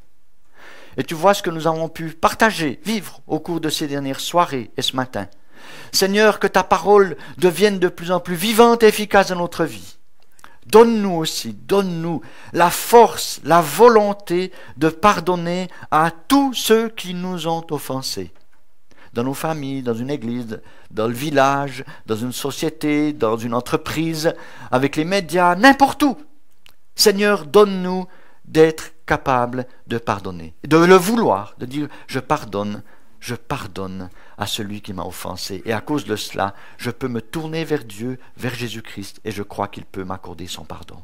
Et tu vois ce que nous avons pu partager, vivre au cours de ces dernières soirées et ce matin. Seigneur, que ta parole devienne de plus en plus vivante et efficace dans notre vie. Donne-nous aussi, donne-nous la force, la volonté de pardonner à tous ceux qui nous ont offensés. Dans nos familles, dans une église, dans le village, dans une société, dans une entreprise, avec les médias, n'importe où. Seigneur, donne-nous d'être capable de pardonner, de le vouloir, de dire je pardonne à celui qui m'a offensé. Et à cause de cela, je peux me tourner vers Dieu, vers Jésus-Christ, et je crois qu'il peut m'accorder son pardon.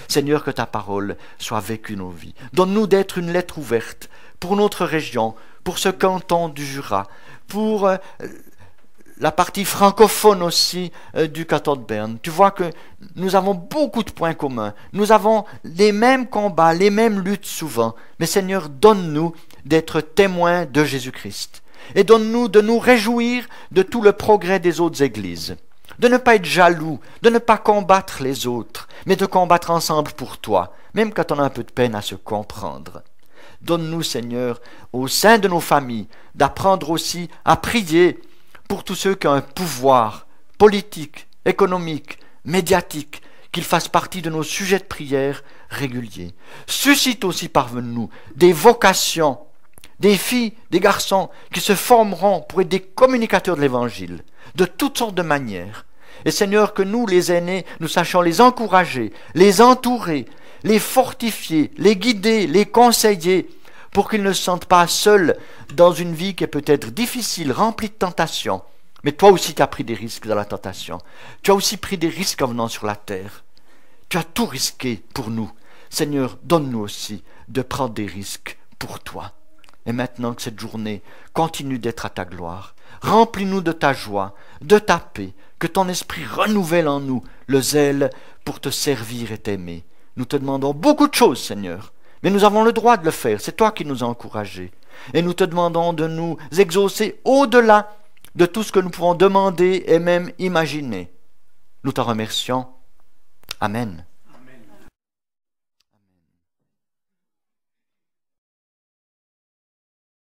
Seigneur, que ta parole soit vécue nos vies. Donne-nous d'être une lettre ouverte pour notre région, pour ce canton du Jura, pour la partie francophone aussi du canton de Berne. Tu vois que nous avons beaucoup de points communs. Nous avons les mêmes combats, les mêmes luttes souvent. Mais Seigneur, donne-nous d'être témoins de Jésus-Christ. Et donne-nous de nous réjouir de tout le progrès des autres églises. De ne pas être jaloux, de ne pas combattre les autres, mais de combattre ensemble pour toi, même quand on a un peu de peine à se comprendre. Donne-nous, Seigneur, au sein de nos familles, d'apprendre aussi à prier pour tous ceux qui ont un pouvoir politique, économique, médiatique, qu'ils fassent partie de nos sujets de prière réguliers. Suscite aussi parmi nous des vocations, des filles, des garçons qui se formeront pour être des communicateurs de l'Évangile, de toutes sortes de manières. Et Seigneur, que nous, les aînés, nous sachions les encourager, les entourer, les fortifier, les guider, les conseiller, pour qu'ils ne se sentent pas seuls dans une vie qui est peut-être difficile, remplie de tentations. Mais toi aussi, tu as pris des risques dans la tentation. Tu as aussi pris des risques en venant sur la terre. Tu as tout risqué pour nous. Seigneur, donne-nous aussi de prendre des risques pour toi. Et maintenant que cette journée continue d'être à ta gloire, remplis-nous de ta joie, de ta paix, que ton esprit renouvelle en nous le zèle pour te servir et t'aimer. Nous te demandons beaucoup de choses, Seigneur, mais nous avons le droit de le faire, c'est toi qui nous as encouragés. Et nous te demandons de nous exaucer au-delà de tout ce que nous pouvons demander et même imaginer. Nous t'en remercions. Amen.